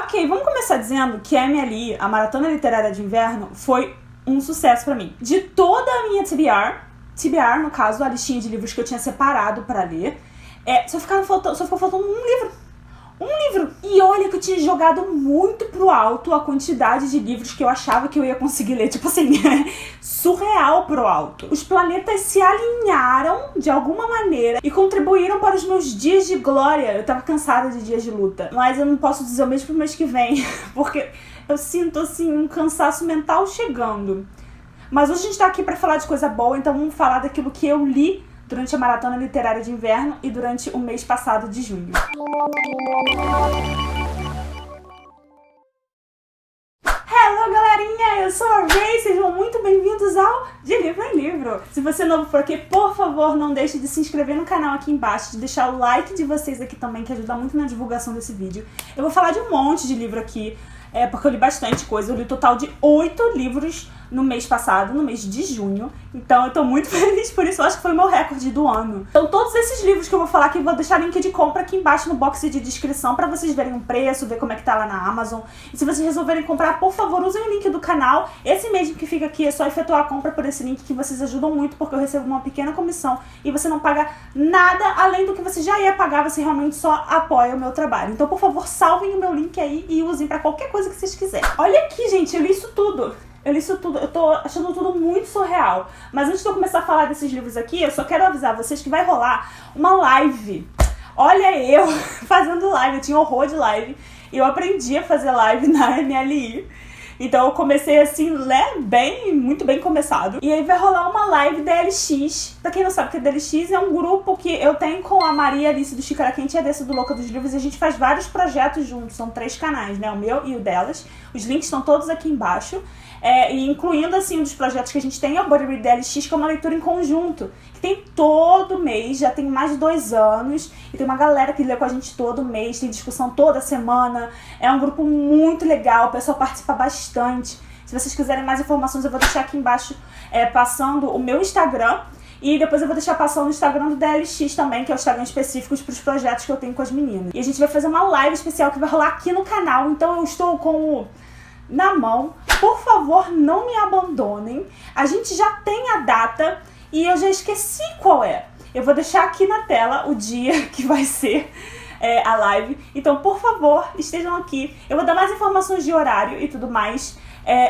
Ok, vamos começar dizendo que a MLI, a Maratona Literária de Inverno, foi um sucesso pra mim. De toda a minha TBR, no caso, a listinha de livros que eu tinha separado pra ler, só ficou faltando um livro. E olha que eu tinha jogado muito pro alto a quantidade de livros que eu achava que eu ia conseguir ler. Tipo assim, surreal pro alto. Os planetas se alinharam de alguma maneira e contribuíram para os meus dias de glória. Eu tava cansada de dias de luta. Mas eu não posso dizer o mesmo pro mês que vem, porque eu sinto, assim, um cansaço mental chegando. Mas hoje a gente tá aqui pra falar de coisa boa, então vamos falar daquilo que eu li durante a Maratona Literária de Inverno e durante o mês passado de junho. Hello, galerinha! Eu sou a Ray, sejam muito bem-vindos ao De Livro em Livro. Se você é novo por aqui, por favor, não deixe de se inscrever no canal aqui embaixo, de deixar o like de vocês aqui também, que ajuda muito na divulgação desse vídeo. Eu vou falar de um monte de livro aqui, porque eu li bastante coisa. Eu li um total de 8 livros no mês passado, no mês de junho. Então eu tô muito feliz por isso, eu acho que foi o meu recorde do ano. Então todos esses livros que eu vou falar aqui, eu vou deixar link de compra aqui embaixo no box de descrição pra vocês verem o preço, ver como é que tá lá na Amazon. E se vocês resolverem comprar, por favor, usem o link do canal. Esse mesmo que fica aqui, é só efetuar a compra por esse link, que vocês ajudam muito, porque eu recebo uma pequena comissão e você não paga nada além do que você já ia pagar, você realmente só apoia o meu trabalho. Então, por favor, salvem o meu link aí e usem pra qualquer coisa que vocês quiserem. Olha aqui, gente, eu li isso tudo, eu tô achando tudo muito surreal. Mas antes de eu começar a falar desses livros aqui, eu só quero avisar vocês que vai rolar uma live. Olha eu fazendo live, eu tinha horror de live. E eu aprendi a fazer live na MLI. Então eu comecei assim, né, muito bem começado. E aí vai rolar uma live DLX. Pra quem não sabe o que é DLX, é um grupo que eu tenho com a Maria Alice do Xícara Quente e a Dessa do Louca dos Livros. E a gente faz vários projetos juntos, são 3 canais, né, o meu e o delas. Os links estão todos aqui embaixo. E incluindo, assim, um dos projetos que a gente tem é o Body Read DLX, que é uma leitura em conjunto, que tem todo mês, já tem mais de 2 anos, e tem uma galera que lê com a gente todo mês, tem discussão toda semana, é um grupo muito legal, o pessoal participa bastante. Se vocês quiserem mais informações, eu vou deixar aqui embaixo passando o meu Instagram, e depois eu vou deixar passando o Instagram do DLX também, que é o Instagram específico para os projetos que eu tenho com as meninas. E a gente vai fazer uma live especial que vai rolar aqui no canal, então eu estou com na mão. Por favor, não me abandonem. A gente já tem a data e eu já esqueci qual é. Eu vou deixar aqui na tela o dia que vai ser a live. Então, por favor, estejam aqui. Eu vou dar mais informações de horário e tudo mais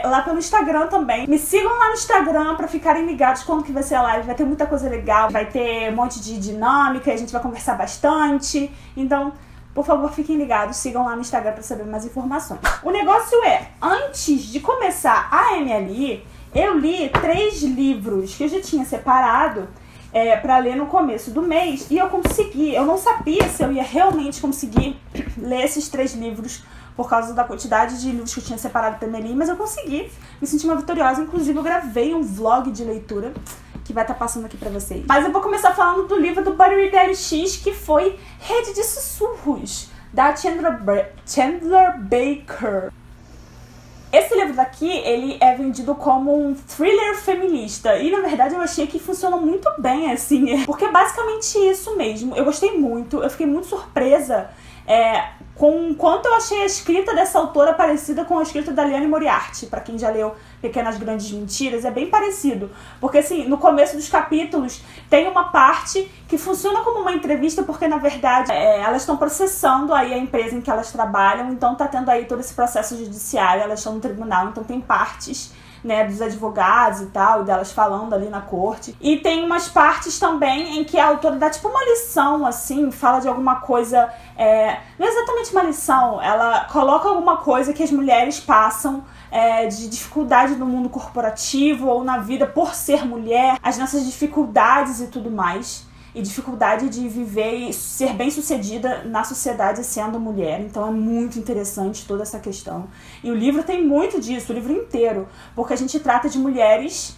lá pelo Instagram também. Me sigam lá no Instagram pra ficarem ligados quando que vai ser a live. Vai ter muita coisa legal. Vai ter um monte de dinâmica. A gente vai conversar bastante. Então, por favor, fiquem ligados, sigam lá no Instagram pra saber mais informações. O negócio antes de começar a MLI, eu li 3 livros que eu já tinha separado pra ler no começo do mês, e eu consegui. Eu não sabia se eu ia realmente conseguir ler esses 3 livros por causa da quantidade de livros que eu tinha separado pra MLI, mas eu consegui. Me senti uma vitoriosa, inclusive eu gravei um vlog de leitura que vai estar passando aqui pra vocês. Mas eu vou começar falando do livro do Body Read DLX, que foi Rede de Sussurros, da Chandler Baker. Esse livro daqui, ele é vendido como um thriller feminista, e na verdade eu achei que funcionou muito bem, assim, porque é basicamente isso mesmo. Eu gostei muito, eu fiquei muito surpresa com o quanto eu achei a escrita dessa autora parecida com a escrita da Liane Moriarty. Pra quem já leu Pequenas Grandes Mentiras, é bem parecido. Porque assim, no começo dos capítulos tem uma parte que funciona como uma entrevista, porque na verdade elas estão processando aí a empresa em que elas trabalham, então tá tendo aí todo esse processo judiciário, elas estão no tribunal, então tem partes, né, dos advogados e tal, e delas falando ali na corte. E tem umas partes também em que a autora dá tipo uma lição, assim, fala de alguma coisa, não é exatamente uma lição, ela coloca alguma coisa que as mulheres passam de dificuldade no mundo corporativo ou na vida por ser mulher, as nossas dificuldades e tudo mais. E dificuldade de viver e ser bem sucedida na sociedade sendo mulher. Então é muito interessante toda essa questão. E o livro tem muito disso, o livro inteiro, porque a gente trata de mulheres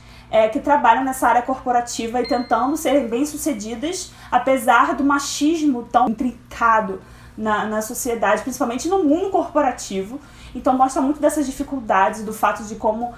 que trabalham nessa área corporativa e tentando serem bem sucedidas, apesar do machismo tão intrincado na sociedade, principalmente no mundo corporativo. Então mostra muito dessas dificuldades, do fato de como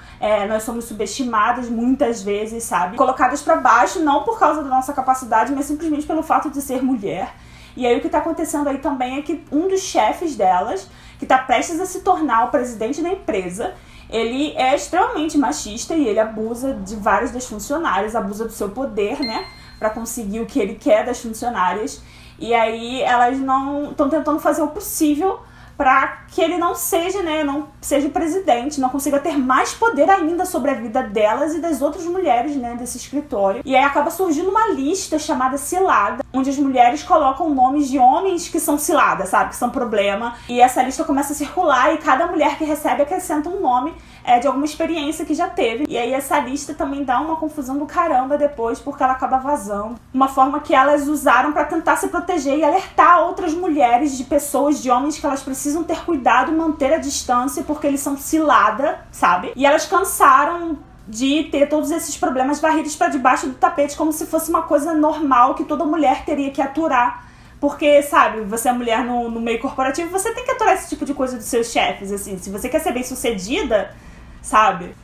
nós somos subestimadas muitas vezes, sabe? Colocadas pra baixo, não por causa da nossa capacidade, mas simplesmente pelo fato de ser mulher. E aí o que tá acontecendo aí também é que um dos chefes delas, que tá prestes a se tornar o presidente da empresa. Ele é extremamente machista e ele abusa de vários das funcionárias, abusa do seu poder, né, pra conseguir o que ele quer das funcionárias. E aí elas não estão tentando fazer o possível para que ele não seja, né, não seja o presidente, não consiga ter mais poder ainda sobre a vida delas e das outras mulheres, né, desse escritório. E aí acaba surgindo uma lista chamada Cilada, onde as mulheres colocam nomes de homens que são ciladas, sabe, que são problema. E essa lista começa a circular e cada mulher que recebe acrescenta um nome de alguma experiência que já teve. E aí essa lista também dá uma confusão do caramba depois, porque ela acaba vazando. Uma forma que elas usaram para tentar se proteger e alertar outras mulheres de pessoas, de homens que elas precisam ter cuidado e manter a distância, porque eles são cilada, sabe? E elas cansaram de ter todos esses problemas varridos para debaixo do tapete, como se fosse uma coisa normal que toda mulher teria que aturar. Porque, sabe, você é mulher no meio corporativo, você tem que aturar esse tipo de coisa dos seus chefes, assim. Se você quer ser bem sucedida, sabe?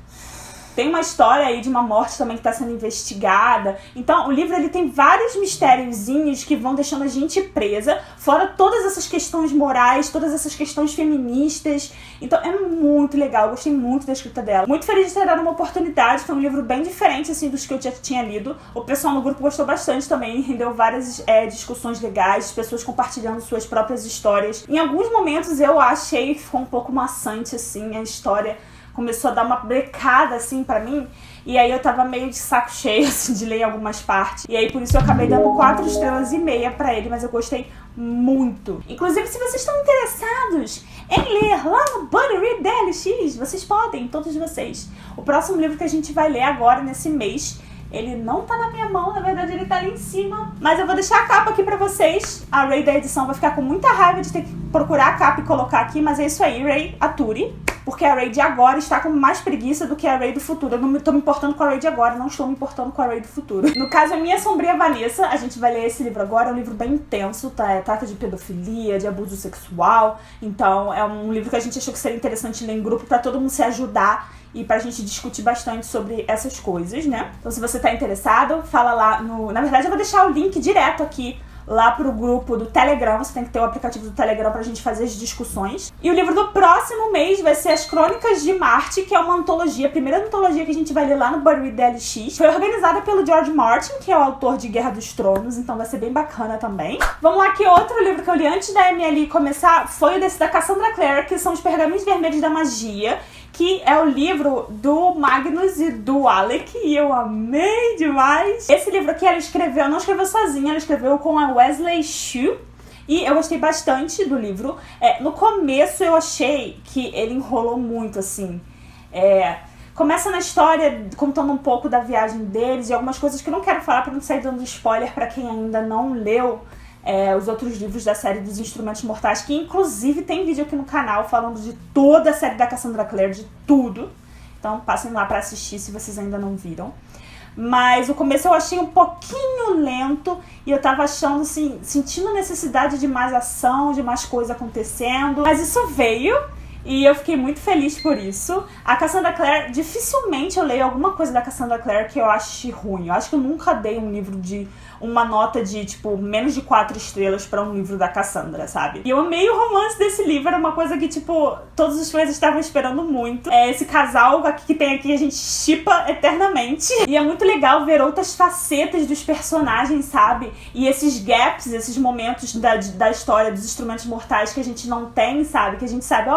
Tem uma história aí de uma morte também que está sendo investigada. Então, o livro ele tem vários mistériozinhos que vão deixando a gente presa, fora todas essas questões morais, todas essas questões feministas. Então, é muito legal. Eu gostei muito da escrita dela. Muito feliz de ter dado uma oportunidade. Foi um livro bem diferente, assim, dos que eu já tinha lido. O pessoal no grupo gostou bastante também. Rendeu várias discussões legais, pessoas compartilhando suas próprias histórias. Em alguns momentos, eu achei que ficou um pouco maçante, assim, a história começou a dar uma brecada, assim, pra mim. E aí eu tava meio de saco cheio, assim, de ler algumas partes. E aí, por isso, eu acabei dando 4,5 estrelas pra ele, mas eu gostei muito. Inclusive, se vocês estão interessados em ler lá no Buddy Read DLX, vocês podem, todos vocês. O próximo livro que a gente vai ler agora, nesse mês, ele não tá na minha mão, na verdade ele tá ali em cima. Mas eu vou deixar a capa aqui pra vocês. A Ray da edição vai ficar com muita raiva de ter que procurar a capa e colocar aqui, mas é isso aí, Ray, ature. Porque a Ray de agora está com mais preguiça do que a Ray do futuro. Eu não tô me importando com a Ray de agora, não estou me importando com a Ray do futuro. No caso, a minha sombria Vanessa, a gente vai ler esse livro agora, é um livro bem intenso, tá? Trata de pedofilia, de abuso sexual. Então, é um livro que a gente achou que seria interessante ler em grupo pra todo mundo se ajudar e pra gente discutir bastante sobre essas coisas, né? Então, se você tá interessado, fala lá no... Na verdade, eu vou deixar o link direto aqui lá pro grupo do Telegram. Você tem que ter o aplicativo do Telegram pra gente fazer as discussões. E o livro do próximo mês vai ser As Crônicas de Marte, que é uma antologia, a primeira antologia que a gente vai ler lá no Buddy Read DLX. Foi organizada pelo George Martin, que é o autor de Guerra dos Tronos, então vai ser bem bacana também. Vamos lá, que outro livro que eu li antes da MLI começar foi o desse da Cassandra Clare, que são Os Pergaminhos Vermelhos da Magia, que é o livro do Magnus e do Alec, e eu amei demais. Esse livro aqui ela escreveu, não escreveu sozinha, ela escreveu com a Wesley Chu, e eu gostei bastante do livro. No começo eu achei que ele enrolou muito, assim. Começa na história contando um pouco da viagem deles e algumas coisas que eu não quero falar pra não sair dando spoiler pra quem ainda não leu os outros livros da série dos Instrumentos Mortais, que inclusive tem vídeo aqui no canal falando de toda a série da Cassandra Clare, de tudo. Então passem lá pra assistir se vocês ainda não viram. Mas o começo eu achei um pouquinho lento e eu tava achando, assim, sentindo a necessidade de mais ação, de mais coisa acontecendo. Mas isso veio e eu fiquei muito feliz por isso. A Cassandra Clare, dificilmente eu leio alguma coisa da Cassandra Clare que eu ache ruim. Eu acho que eu nunca dei um livro de uma nota de, tipo, menos de 4 estrelas pra um livro da Cassandra, sabe? E eu amei o romance desse livro, era uma coisa que, tipo, todos os fãs estavam esperando muito. Esse casal aqui que tem aqui, a gente shippa eternamente. E é muito legal ver outras facetas dos personagens, sabe? E esses gaps, esses momentos da história dos Instrumentos Mortais que a gente não tem, sabe? Que a gente sabe,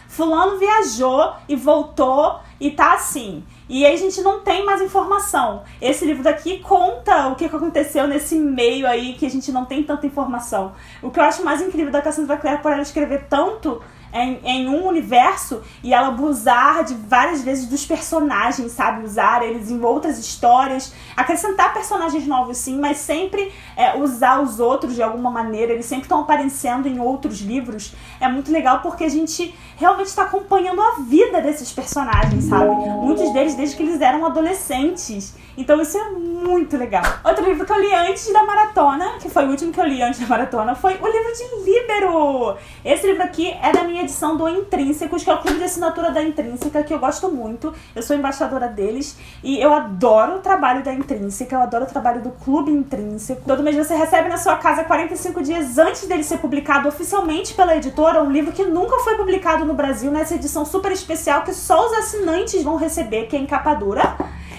fulano viajou e voltou e tá assim. E aí a gente não tem mais informação. Esse livro daqui conta o que aconteceu nesse meio aí, que a gente não tem tanta informação. O que eu acho mais incrível da Cassandra Clare por ela escrever tanto em um universo e ela abusar de várias vezes dos personagens, sabe? Usar eles em outras histórias, acrescentar personagens novos sim, mas sempre usar os outros de alguma maneira. Eles sempre estão aparecendo em outros livros. É muito legal porque a gente realmente está acompanhando a vida desses personagens, sabe? Muitos deles desde que eles eram adolescentes. Então isso é muito legal. Outro livro que eu li antes da maratona, que foi o último que eu li antes da maratona, foi o livro de Líbero. Esse livro aqui é da minha edição do Intrínsecos, que é o clube de assinatura da Intrínseca, que eu gosto muito. Eu sou embaixadora deles e eu adoro o trabalho da Intrínseca, eu adoro o trabalho do Clube Intrínseco. Todo mês você recebe na sua casa 45 dias antes dele ser publicado oficialmente pela editora, um livro que nunca foi publicado no Brasil, nessa edição super especial que só os assinantes vão receber, que é em capa dura.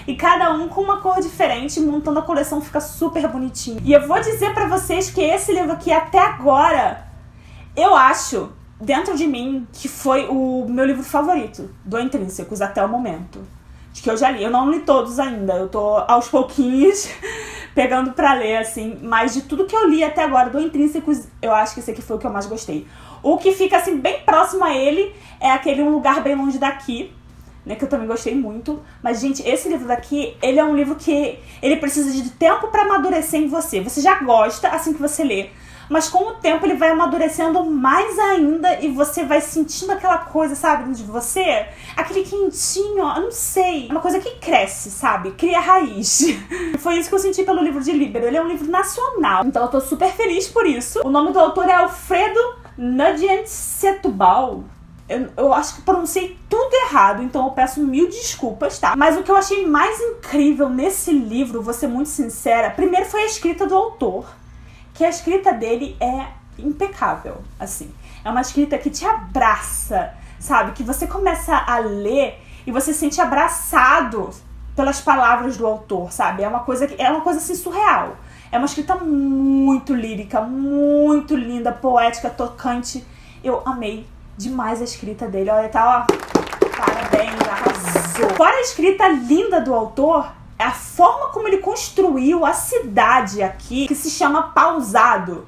E cada um com uma cor diferente, montando a coleção fica super bonitinho. E eu vou dizer pra vocês que esse livro aqui, até agora, eu acho, dentro de mim, que foi o meu livro favorito do Intrínsecos até o momento. De que eu já li. Eu não li todos ainda, eu tô aos pouquinhos pegando pra ler, assim. Mas de tudo que eu li até agora do Intrínsecos, eu acho que esse aqui foi o que eu mais gostei. O que fica, assim, bem próximo a ele é aquele Um Lugar Bem Longe Daqui, né, que eu também gostei muito. Mas, gente, esse livro daqui, ele é um livro que ele precisa de tempo pra amadurecer em você. Você já gosta assim que você lê, mas com o tempo ele vai amadurecendo mais ainda e você vai sentindo aquela coisa, sabe, dentro de você, aquele quentinho, eu não sei, uma coisa que cresce, sabe, cria raiz. Foi isso que eu senti pelo livro de Líbero. Ele é um livro nacional, então eu tô super feliz por isso. O nome do autor é Alfredo Nugent Setúbal. Eu acho que pronunciei tudo errado, então eu peço mil desculpas, tá? Mas o que eu achei mais incrível nesse livro, vou ser muito sincera, primeiro foi a escrita do autor, que a escrita dele é impecável, assim. É uma escrita que te abraça, sabe? Que você começa a ler e você se sente abraçado pelas palavras do autor, sabe? É uma coisa assim surreal. É uma escrita muito lírica, muito linda, poética, tocante. Eu amei demais a escrita dele. Olha, tá, ó, parabéns, arrasou. Fora a escrita linda do autor, é a forma como ele construiu a cidade aqui, que se chama Pausado.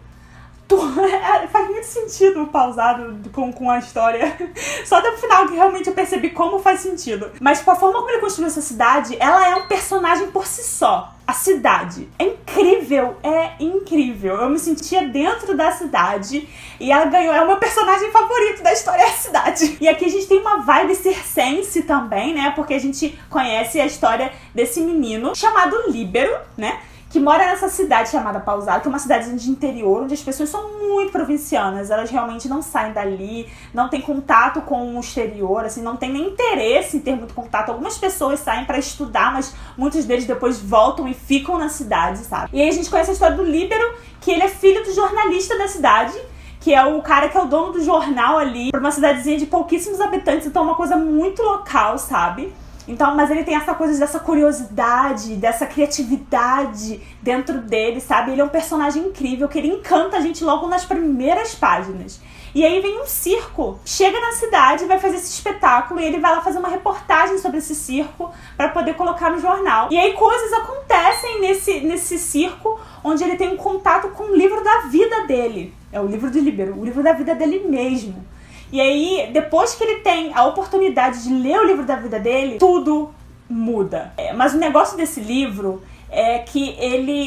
Faz muito sentido o Pausado com a história. Só até o final que realmente eu percebi como faz sentido. Mas com a forma como ele construiu essa cidade, ela é um personagem por si só. A cidade é incrível, é incrível. Eu me sentia dentro da cidade e ela ganhou, é o meu personagem favorito da história, é a cidade. E aqui a gente tem uma vibe circense também, né? Porque a gente conhece a história desse menino chamado Líbero, né? Que mora nessa cidade chamada Pausado, que é uma cidade de interior, onde as pessoas são muito provincianas. Elas realmente não saem dali, não tem contato com o exterior, assim, não tem nem interesse em ter muito contato. Algumas pessoas saem pra estudar, mas muitos deles depois voltam e ficam na cidade, sabe? E aí a gente conhece a história do Líbero, que ele é filho do jornalista da cidade, que é o cara que é o dono do jornal ali, pra uma cidadezinha de pouquíssimos habitantes, então é uma coisa muito local, sabe? Então, mas ele tem essa coisa dessa curiosidade, dessa criatividade dentro dele, sabe? Ele é um personagem incrível, que ele encanta a gente logo nas primeiras páginas. E aí vem um circo, chega na cidade, vai fazer esse espetáculo e ele vai lá fazer uma reportagem sobre esse circo pra poder colocar no jornal. E aí coisas acontecem nesse circo, onde ele tem um contato com o livro da vida dele. É o livro de Líbero, o livro da vida dele mesmo. E aí, depois que ele tem a oportunidade de ler o livro da vida dele, tudo muda. Mas o negócio desse livro é que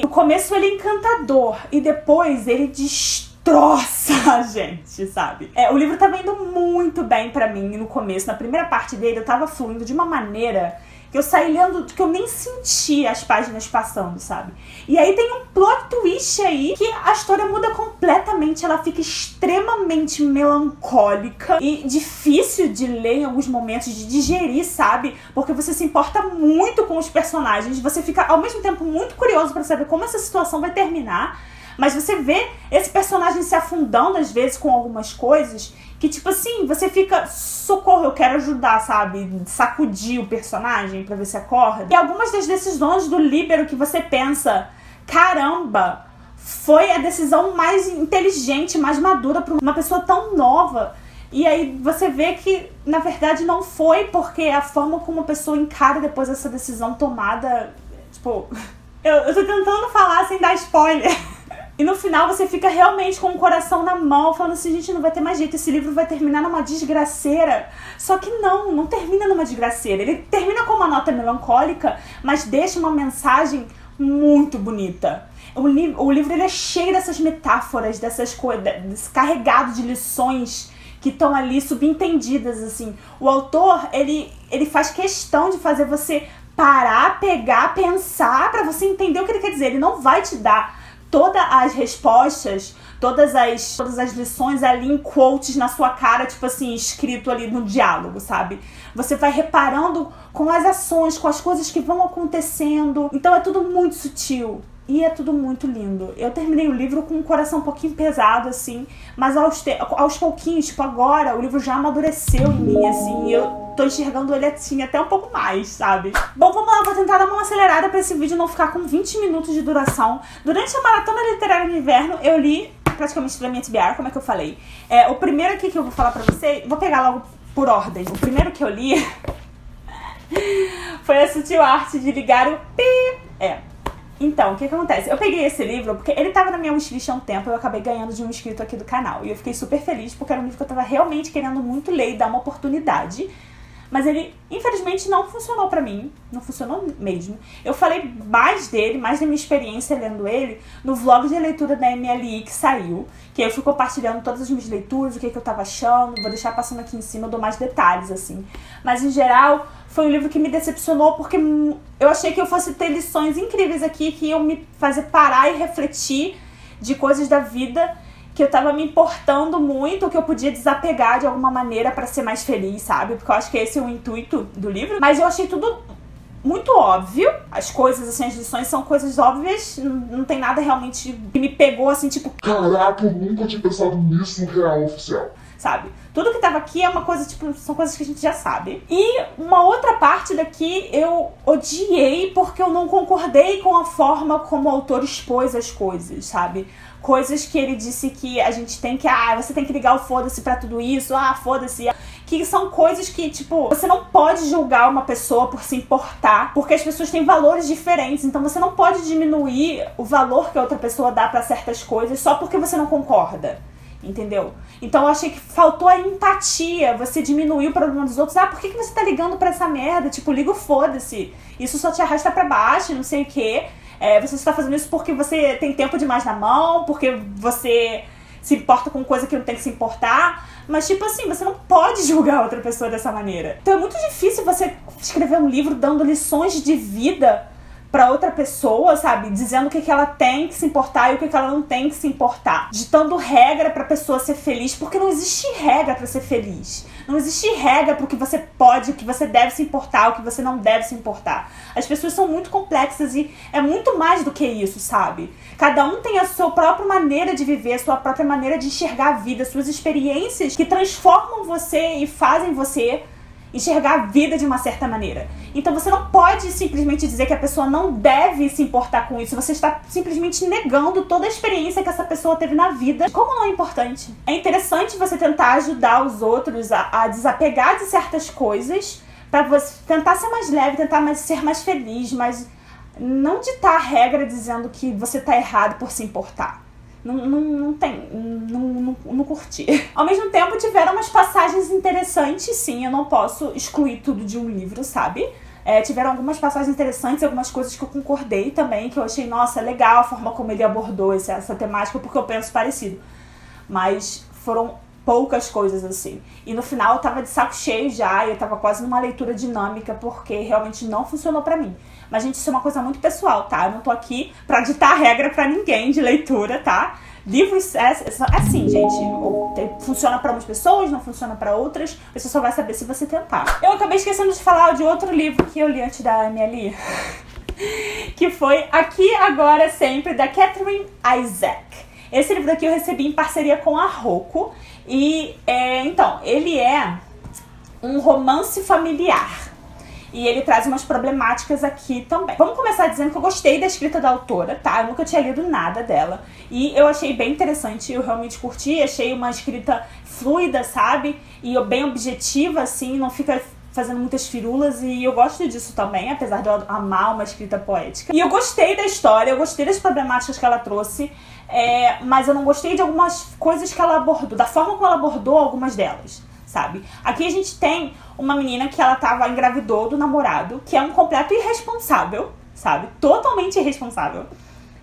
no começo ele é encantador e depois ele destroça a gente, sabe? O livro tava indo muito bem pra mim no começo. Na primeira parte dele eu tava fluindo de uma maneira que eu saí lendo, que eu nem senti as páginas passando, sabe? E aí tem um plot twist aí, que a história muda completamente, ela fica extremamente melancólica e difícil de ler em alguns momentos, de digerir, sabe? Porque você se importa muito com os personagens, você fica ao mesmo tempo muito curioso pra saber como essa situação vai terminar, mas você vê esse personagem se afundando às vezes com algumas coisas que, tipo assim, você fica, socorro, eu quero ajudar, sabe? Sacudir o personagem pra ver se acorda. E algumas das decisões do Líbero que você pensa, caramba, foi a decisão mais inteligente, mais madura pra uma pessoa tão nova. E aí você vê que, na verdade, não foi, porque a forma como a pessoa encara depois essa decisão tomada, tipo... Eu tô tentando falar sem dar spoiler. E no final você fica realmente com o coração na mão, falando assim, gente, não vai ter mais jeito, esse livro vai terminar numa desgraceira. Só que não termina numa desgraceira. Ele termina com uma nota melancólica, mas deixa uma mensagem muito bonita. O livro ele é cheio dessas metáforas, dessas coisas, carregado de lições que estão ali subentendidas, assim. O autor, ele faz questão de fazer você parar, pegar, pensar pra você entender o que ele quer dizer. Ele não vai te dar todas as respostas, todas as lições ali em quotes na sua cara, tipo assim, escrito ali no diálogo, sabe? Você vai reparando com as ações, com as coisas que vão acontecendo. Então é tudo muito sutil. E é tudo muito lindo. Eu terminei o livro com um coração um pouquinho pesado, assim, mas aos pouquinhos, tipo, agora o livro já amadureceu em mim, assim, e eu tô enxergando ele assim até um pouco mais, sabe? Bom, vamos lá, vou tentar dar uma acelerada pra esse vídeo não ficar com 20 minutos de duração. Durante a Maratona Literária de Inverno, eu li praticamente da minha TBR, como é que eu falei? O primeiro aqui que eu vou falar pra você, vou pegar logo por ordem. O primeiro que eu li foi A Sutil Arte de Ligar o Pi. Então, o que acontece? Eu peguei esse livro porque ele tava na minha wishlist há um tempo e eu acabei ganhando de um inscrito aqui do canal. E eu fiquei super feliz porque era um livro que eu tava realmente querendo muito ler e dar uma oportunidade. Mas ele, infelizmente, não funcionou pra mim. Não funcionou mesmo. Eu falei mais dele, mais da minha experiência lendo ele, no vlog de leitura da MLI que saiu. Que eu fui compartilhando todas as minhas leituras, o que eu tava achando. Vou deixar passando aqui em cima, eu dou mais detalhes, assim. Mas, em geral, foi um livro que me decepcionou porque eu achei que eu fosse ter lições incríveis aqui que iam me fazer parar e refletir de coisas da vida que eu tava me importando muito, que eu podia desapegar de alguma maneira pra ser mais feliz, sabe? Porque eu acho que esse é o intuito do livro. Mas eu achei tudo muito óbvio. As coisas, assim, as lições são coisas óbvias. Não tem nada realmente que me pegou, assim, tipo... Caraca, eu nunca tinha pensado nisso no real oficial. Sabe? Tudo que tava aqui é uma coisa, tipo, são coisas que a gente já sabe. E uma outra parte daqui eu odiei porque eu não concordei com a forma como o autor expôs as coisas, sabe? Coisas que ele disse que a gente tem que... você tem que ligar o foda-se pra tudo isso. Foda-se. Que são coisas que, tipo, você não pode julgar uma pessoa por se importar, porque as pessoas têm valores diferentes. Então você não pode diminuir o valor que a outra pessoa dá pra certas coisas só porque você não concorda. Entendeu? Então eu achei que faltou a empatia, você diminuir o problema dos outros. Por que você tá ligando pra essa merda? Tipo, liga o foda-se. Isso só te arrasta pra baixo, não sei o quê. Você está fazendo isso porque você tem tempo demais na mão, porque você se importa com coisa que não tem que se importar. Mas, tipo assim, você não pode julgar outra pessoa dessa maneira. Então é muito difícil você escrever um livro dando lições de vida pra outra pessoa, sabe? Dizendo o que ela tem que se importar e o que ela não tem que se importar. Ditando regra pra pessoa ser feliz, porque não existe regra pra ser feliz. Não existe regra pro que você pode, o que você deve se importar, o que você não deve se importar. As pessoas são muito complexas e é muito mais do que isso, sabe? Cada um tem a sua própria maneira de viver, a sua própria maneira de enxergar a vida, suas experiências que transformam você e fazem você enxergar a vida de uma certa maneira. Então você não pode simplesmente dizer que a pessoa não deve se importar com isso. Você está simplesmente negando toda a experiência que essa pessoa teve na vida. Como não é importante? É interessante você tentar ajudar os outros a desapegar de certas coisas pra você tentar ser mais leve, tentar ser mais feliz, mas não ditar regra dizendo que você tá errado por se importar. Não curti. Ao mesmo tempo, tiveram umas passagens interessantes, sim, eu não posso excluir tudo de um livro, sabe? Tiveram algumas passagens interessantes, algumas coisas que eu concordei também, que eu achei, nossa, legal a forma como ele abordou essa temática, porque eu penso parecido. Mas foram poucas coisas assim. E no final eu tava de saco cheio já, e eu tava quase numa leitura dinâmica, porque realmente não funcionou pra mim. Mas, gente, isso é uma coisa muito pessoal, tá? Eu não tô aqui pra ditar regra pra ninguém de leitura, tá? Livros é assim, gente. Funciona pra umas pessoas, não funciona pra outras. Você só vai saber se você tentar. Eu acabei esquecendo de falar de outro livro que eu li antes da MLI. Que foi Aqui, Agora, Sempre, da Catherine Isaac. Esse livro aqui eu recebi em parceria com a Roku. E, então, ele é um romance familiar. E ele traz umas problemáticas aqui também. Vamos começar dizendo que eu gostei da escrita da autora, tá? Eu nunca tinha lido nada dela. E eu achei bem interessante, eu realmente curti. Achei uma escrita fluida, sabe? E bem objetiva, assim, não fica fazendo muitas firulas. E eu gosto disso também, apesar de eu amar uma escrita poética. E eu gostei da história, eu gostei das problemáticas que ela trouxe. Mas eu não gostei de algumas coisas que ela abordou, da forma como ela abordou algumas delas. Sabe? Aqui a gente tem uma menina que ela engravidou do namorado, que é um completo irresponsável, sabe? Totalmente irresponsável.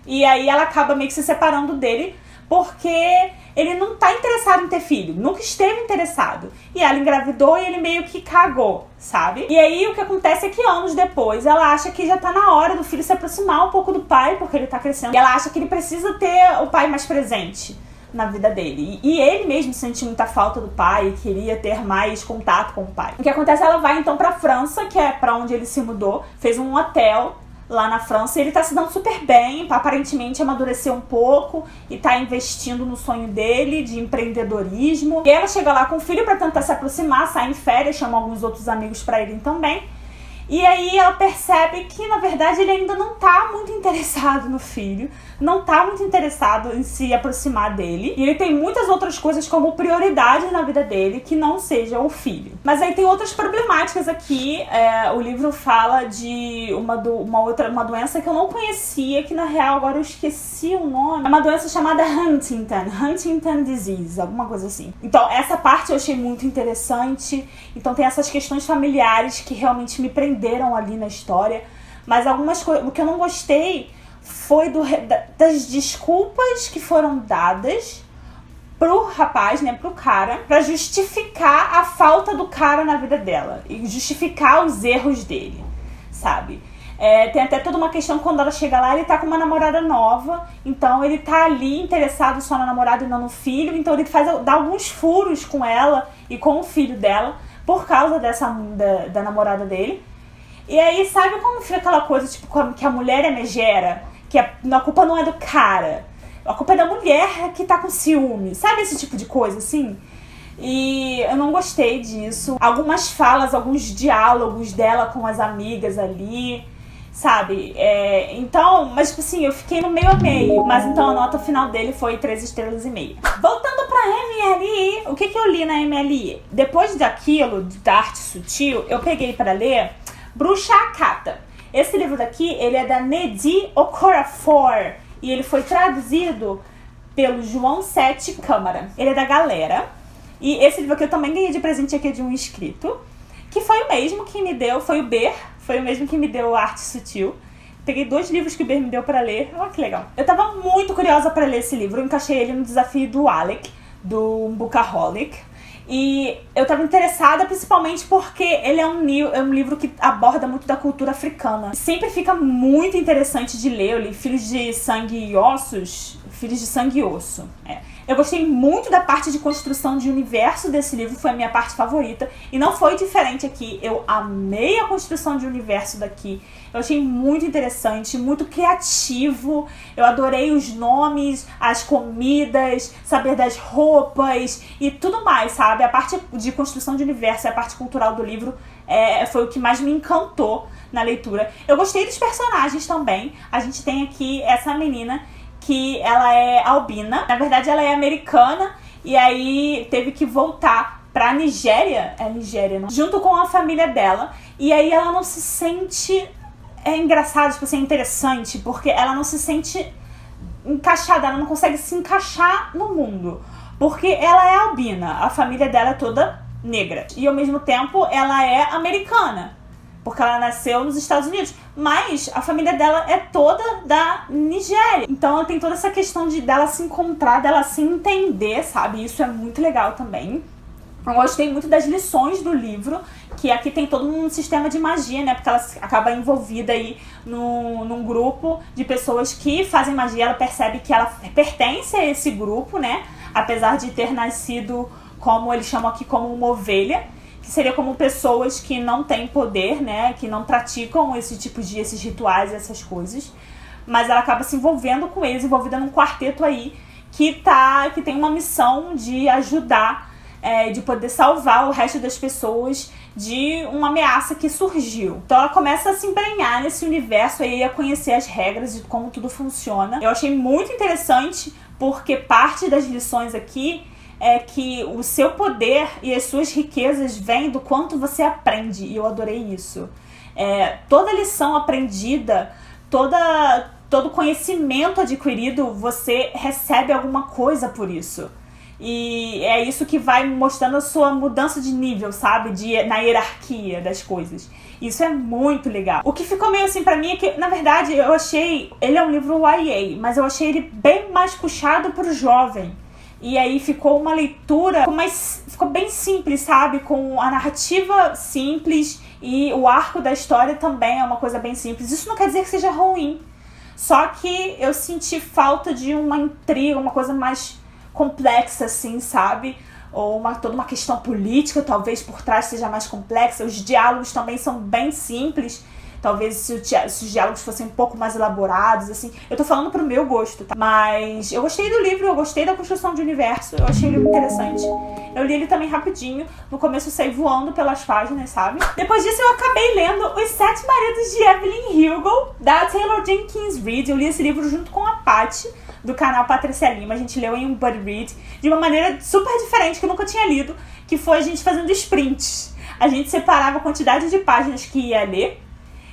E aí ela acaba meio que se separando dele porque ele não tá interessado em ter filho, nunca esteve interessado. E ela engravidou e ele meio que cagou, sabe? E aí o que acontece é que anos depois ela acha que já tá na hora do filho se aproximar um pouco do pai, porque ele tá crescendo. E ela acha que ele precisa ter o pai mais presente na vida dele. E ele mesmo sentiu muita falta do pai e queria ter mais contato com o pai. O que acontece? Ela vai então pra França, que é pra onde ele se mudou, fez um hotel lá na França, e ele tá se dando super bem, aparentemente amadureceu um pouco e tá investindo no sonho dele de empreendedorismo. E ela chega lá com o filho pra tentar se aproximar, sai em férias, chama alguns outros amigos pra irem também. E aí ela percebe que, na verdade, ele ainda não tá muito interessado no filho, não tá muito interessado em se aproximar dele. E ele tem muitas outras coisas como prioridade na vida dele que não seja o filho. Mas aí tem outras problemáticas aqui. O livro fala de uma doença que eu não conhecia, que na real agora eu esqueci o nome. É uma doença chamada Huntington Disease, alguma coisa assim. Então essa parte eu achei muito interessante. Então tem essas questões familiares que realmente me prenderam ali na história. Mas algumas coisas, o que eu não gostei foi das desculpas que foram dadas pro rapaz, né, pro cara, pra justificar a falta do cara na vida dela e justificar os erros dele, sabe? Tem até toda uma questão quando ela chega lá, ele tá com uma namorada nova, então ele tá ali interessado só na namorada e não no filho, então ele dá alguns furos com ela e com o filho dela por causa da namorada dele. E aí, sabe como fica aquela coisa, tipo, que a mulher é megera? Que a culpa não é do cara, a culpa é da mulher que tá com ciúme. Sabe esse tipo de coisa, assim? E eu não gostei disso. Algumas falas, alguns diálogos dela com as amigas ali, sabe? Então, mas tipo assim, eu fiquei no meio a meio. Mas então a nota final dele foi 3,5 estrelas. Voltando pra MLI, o que eu li na MLI? Depois daquilo, da Arte Sutil, eu peguei pra ler Bruxa Akata. Esse livro daqui, ele é da Nnedi Okorafor e ele foi traduzido pelo João Sete Câmara. Ele é da Galera. E esse livro aqui eu também ganhei de presente aqui de um inscrito, que foi o mesmo que me deu, foi o Ber, foi o mesmo que me deu a Arte Sutil. Peguei 2 livros que o Ber me deu pra ler. Olha que legal. Eu tava muito curiosa pra ler esse livro. Eu encaixei ele no desafio do Alec, do Bookaholic. E eu tava interessada principalmente porque ele é um livro que aborda muito da cultura africana. Sempre fica muito interessante de ler. Eu li Filhos de Sangue e Ossos. Filhos de Sangue e Osso. Eu gostei muito da parte de construção de universo desse livro, foi a minha parte favorita. E não foi diferente aqui. Eu amei a construção de universo daqui. Eu achei muito interessante, muito criativo. Eu adorei os nomes, as comidas, saber das roupas e tudo mais, sabe? A parte de construção de universo e a parte cultural do livro foi o que mais me encantou na leitura. Eu gostei dos personagens também. A gente tem aqui essa menina que ela é albina. Na verdade, ela é americana e aí teve que voltar pra Nigéria. Nigéria, não? Junto com a família dela. E aí ela não se sente... É engraçado, tipo assim, é interessante, porque ela não se sente encaixada, ela não consegue se encaixar no mundo. Porque ela é albina, a família dela é toda negra. E ao mesmo tempo ela é americana, porque ela nasceu nos Estados Unidos. Mas a família dela é toda da Nigéria. Então ela tem toda essa questão dela se encontrar, dela se entender, sabe? Isso é muito legal também. Eu gostei muito das lições do livro, que aqui tem todo um sistema de magia, né? Porque ela acaba envolvida aí num grupo de pessoas que fazem magia. Ela percebe que ela pertence a esse grupo, né? Apesar de ter nascido, como eles chamam aqui, como uma ovelha, que seria como pessoas que não têm poder, né? Que não praticam esses rituais, essas coisas. Mas ela acaba se envolvendo com eles, envolvida num quarteto aí que tem uma missão de ajudar, de poder salvar o resto das pessoas de uma ameaça que surgiu. Então ela começa a se embrenhar nesse universo aí, a conhecer as regras de como tudo funciona. Eu achei muito interessante, porque parte das lições aqui é que o seu poder e as suas riquezas vêm do quanto você aprende, e eu adorei isso. Toda lição aprendida, todo conhecimento adquirido, você recebe alguma coisa por isso. E é isso que vai mostrando a sua mudança de nível, sabe? Na hierarquia das coisas. Isso é muito legal. O que ficou meio assim pra mim é que, na verdade, eu achei... Ele é um livro YA, mas eu achei ele bem mais puxado pro jovem. E aí ficou uma leitura ficou bem simples, sabe? Com a narrativa simples e o arco da história também é uma coisa bem simples. Isso não quer dizer que seja ruim. Só que eu senti falta de uma intriga, uma coisa mais complexa, assim, sabe? Ou toda uma questão política, talvez por trás seja mais complexa. Os diálogos também são bem simples. Talvez se os diálogos fossem um pouco mais elaborados, assim. Eu tô falando pro meu gosto, tá? Mas eu gostei do livro, eu gostei da construção de universo. Eu achei ele interessante. Eu li ele também rapidinho. No começo eu saí voando pelas páginas, sabe? Depois disso eu acabei lendo Os Sete Maridos de Evelyn Hugo, da Taylor Jenkins Reid. Eu li esse livro junto com a Paty, do canal Patrícia Lima. A gente leu em um buddy read de uma maneira super diferente, que eu nunca tinha lido, que foi a gente fazendo sprints. A gente separava a quantidade de páginas que ia ler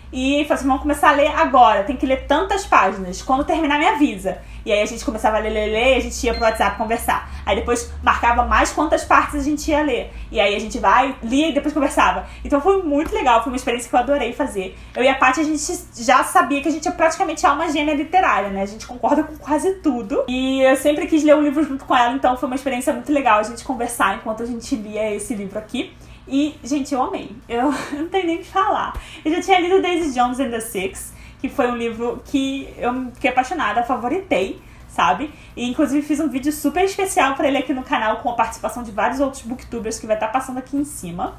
e falou assim, vamos começar a ler agora, tem que ler tantas páginas, quando terminar me avisa. E aí a gente começava a ler, e a gente ia pro WhatsApp conversar. Aí depois marcava mais quantas partes a gente ia ler. E aí a gente lia e depois conversava. Então foi muito legal, foi uma experiência que eu adorei fazer. Eu e a Paty, a gente já sabia que a gente é praticamente alma gêmea literária, né? A gente concorda com quase tudo. E eu sempre quis ler um livro junto com ela, então foi uma experiência muito legal a gente conversar enquanto a gente lia esse livro aqui. E, gente, eu amei. Eu não tenho nem o que falar. Eu já tinha lido Daisy Jones and the Six, que foi um livro que eu fiquei apaixonada, favoritei, sabe? E, inclusive, fiz um vídeo super especial pra ele aqui no canal, com a participação de vários outros booktubers, que vai estar passando aqui em cima.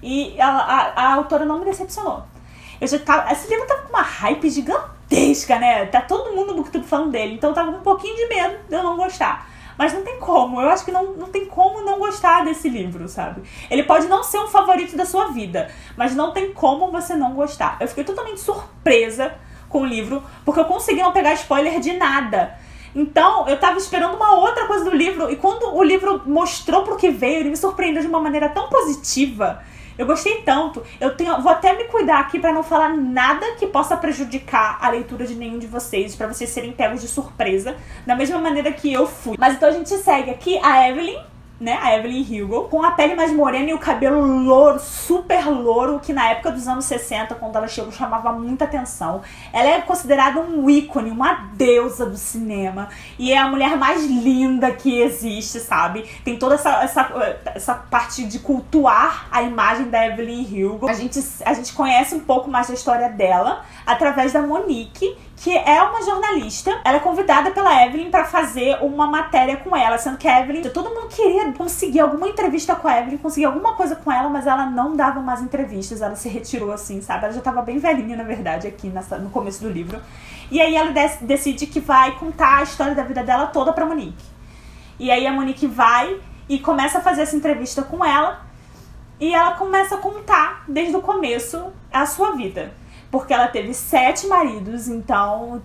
E a autora não me decepcionou. Esse livro tava com uma hype gigantesca, né? Tá todo mundo no booktube falando dele, então eu tava com um pouquinho de medo de eu não gostar. Mas não tem como, eu acho que não tem como não gostar desse livro, sabe? Ele pode não ser um favorito da sua vida, mas não tem como você não gostar. Eu fiquei totalmente surpresa com o livro, porque eu consegui não pegar spoiler de nada. Então, eu tava esperando uma outra coisa do livro, e quando o livro mostrou pro que veio, ele me surpreendeu de uma maneira tão positiva. Eu gostei tanto. Vou até me cuidar aqui pra não falar nada que possa prejudicar a leitura de nenhum de vocês, pra vocês serem pegos de surpresa, da mesma maneira que eu fui. Mas então a gente segue aqui a Evelyn, né, a Evelyn Hugo, com a pele mais morena e o cabelo louro, super louro, que na época dos anos 60, quando ela chegou, chamava muita atenção. Ela é considerada um ícone, uma deusa do cinema, e é a mulher mais linda que existe, sabe? Tem toda essa parte de cultuar a imagem da Evelyn Hugo. A gente conhece um pouco mais da história dela através da Monique, que é uma jornalista. Ela é convidada pela Evelyn pra fazer uma matéria com ela, sendo que a Evelyn, todo mundo queria conseguir alguma entrevista com a Evelyn, conseguir alguma coisa com ela, mas ela não dava mais entrevistas, ela se retirou assim, sabe? Ela já tava bem velhinha, na verdade, aqui no começo do livro. E aí ela decide que vai contar a história da vida dela toda pra Monique. E aí a Monique vai e começa a fazer essa entrevista com ela, e ela começa a contar, desde o começo, a sua vida. Porque ela teve 7 maridos, então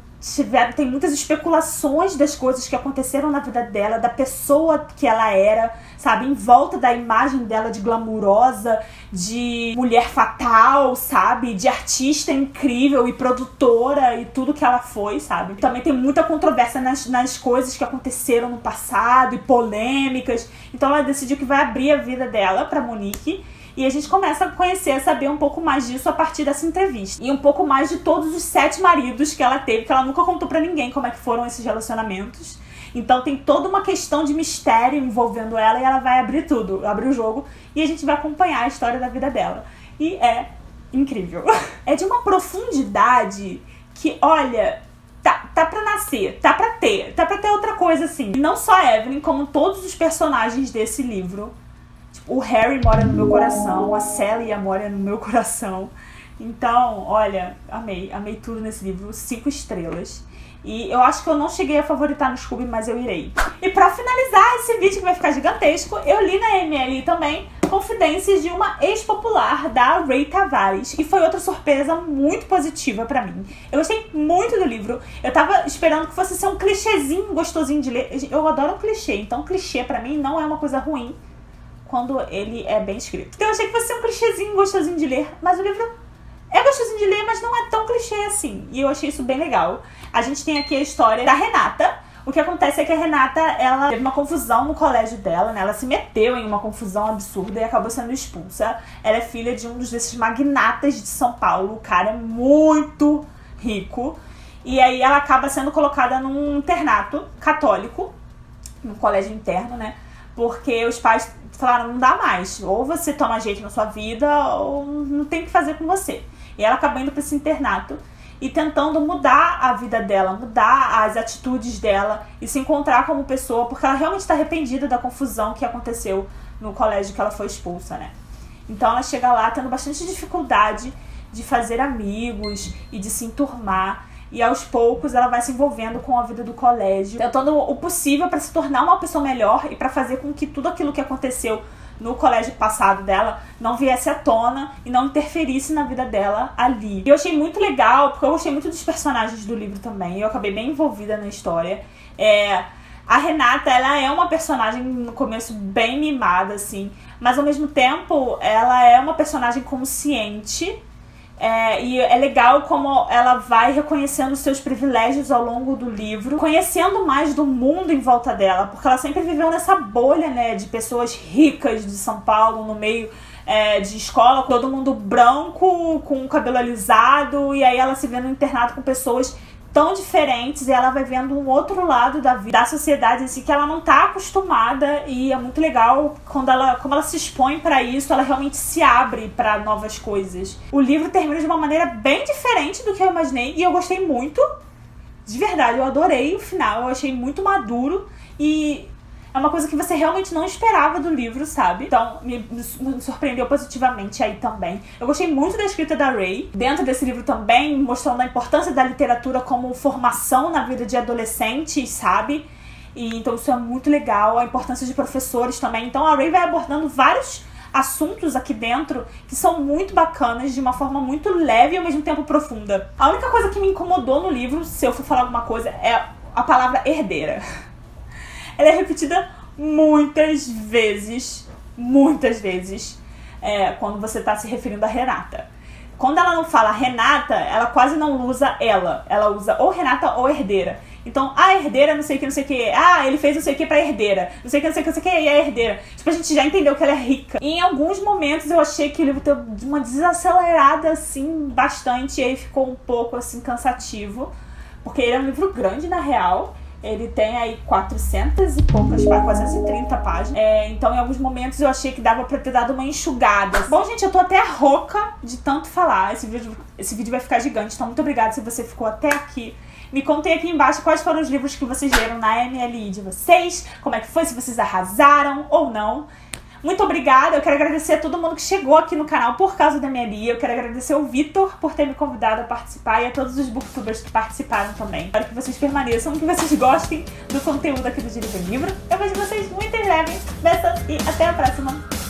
tem muitas especulações das coisas que aconteceram na vida dela, da pessoa que ela era, sabe? Em volta da imagem dela de glamurosa, de mulher fatal, sabe? De artista incrível e produtora e tudo que ela foi, sabe? Também tem muita controvérsia nas coisas que aconteceram no passado e polêmicas. Então ela decidiu que vai abrir a vida dela pra Monique. E a gente começa a conhecer, a saber um pouco mais disso a partir dessa entrevista. E um pouco mais de todos os 7 maridos que ela teve, que ela nunca contou pra ninguém como é que foram esses relacionamentos. Então tem toda uma questão de mistério envolvendo ela e ela vai abrir tudo, abrir o jogo. E a gente vai acompanhar a história da vida dela. E é incrível. É de uma profundidade que, olha, tá pra nascer, tá pra ter outra coisa assim. E não só a Evelyn, como todos os personagens desse livro. O Harry mora no meu coração, a Sally mora no meu coração. Então, olha, amei tudo nesse livro, 5 estrelas. E eu acho que eu não cheguei a favoritar no Scooby, mas eu irei. E pra finalizar esse vídeo, que vai ficar gigantesco, eu li na ML também Confidências de uma Ex-Popular, da Ray Tavares. E foi outra surpresa muito positiva pra mim. Eu gostei muito do livro. Eu tava esperando que fosse ser um clichêzinho gostosinho de ler. Eu adoro um clichê, então clichê pra mim não é uma coisa ruim quando ele é bem escrito. Então eu achei que fosse um clichêzinho gostosinho de ler, mas o livro é gostosinho de ler, mas não é tão clichê assim. E eu achei isso bem legal. A gente tem aqui a história da Renata, O que acontece é que a Renata, ela teve uma confusão no colégio dela, né? Ela se meteu em uma confusão absurda e acabou sendo expulsa. Ela é filha de um desses magnatas de São Paulo. O cara é muito rico. E aí ela acaba sendo colocada num internato católico, num colégio interno, né? Porque os pais falaram, não dá mais. Ou você toma jeito na sua vida, ou não tem o que fazer com você. E ela acaba indo para esse internato e tentando mudar a vida dela, mudar as atitudes dela e se encontrar como pessoa, porque ela realmente está arrependida da confusão que aconteceu no colégio que ela foi expulsa, né? Então ela chega lá tendo bastante dificuldade de fazer amigos e de se enturmar. E aos poucos ela vai se envolvendo com a vida do colégio, tentando o possível para se tornar uma pessoa melhor e para fazer com que tudo aquilo que aconteceu no colégio passado dela não viesse à tona e não interferisse na vida dela ali. E eu achei muito legal, porque eu gostei muito dos personagens do livro também, e eu acabei bem envolvida na história. A Renata, ela é uma personagem no começo bem mimada, assim, mas ao mesmo tempo ela é uma personagem consciente. E é legal como ela vai reconhecendo seus privilégios ao longo do livro, conhecendo mais do mundo em volta dela, porque ela sempre viveu nessa bolha, né, de pessoas ricas de São Paulo, no meio de escola, todo mundo branco, com o cabelo alisado, e aí ela se vê no internato com pessoas tão diferentes, e ela vai vendo um outro lado da vida, da sociedade, assim, que ela não tá acostumada, e é muito legal como ela se expõe pra isso, ela realmente se abre pra novas coisas. O livro termina de uma maneira bem diferente do que eu imaginei, e eu gostei muito, de verdade, eu adorei o final, eu achei muito maduro, e é uma coisa que você realmente não esperava do livro, sabe? Então, me surpreendeu positivamente aí também. Eu gostei muito da escrita da Ray. Dentro desse livro também, mostrando a importância da literatura como formação na vida de adolescentes, sabe? E então isso é muito legal. A importância de professores também. Então a Ray vai abordando vários assuntos aqui dentro que são muito bacanas, de uma forma muito leve e ao mesmo tempo profunda. A única coisa que me incomodou no livro, se eu for falar alguma coisa, é a palavra herdeira. Ela é repetida muitas vezes, quando você está se referindo a Renata. Quando ela não fala Renata, ela quase não usa ela usa ou Renata ou herdeira. Então, a herdeira, não sei o que, ele fez não sei o que pra herdeira, não sei o que, e a herdeira. Tipo, a gente já entendeu que ela é rica. E em alguns momentos eu achei que o livro teve uma desacelerada, assim, bastante, e aí ficou um pouco, assim, cansativo. Porque ele é um livro grande, na real. Ele tem aí 400 e poucas páginas, 430 páginas. Então, em alguns momentos, eu achei que dava pra ter dado uma enxugada. Bom, gente, eu tô até rouca de tanto falar. Esse vídeo vai ficar gigante, então muito obrigada se você ficou até aqui. Me contem aqui embaixo quais foram os livros que vocês leram na MLI de vocês. Como é que foi, se vocês arrasaram ou não. Muito obrigada, eu quero agradecer a todo mundo que chegou aqui no canal por causa da minha Lia. Eu quero agradecer ao Vitor por ter me convidado a participar e a todos os booktubers que participaram também. Espero que vocês permaneçam, que vocês gostem do conteúdo aqui do De Livro em Livro. Eu vejo vocês muito em breve. Beijos e até a próxima.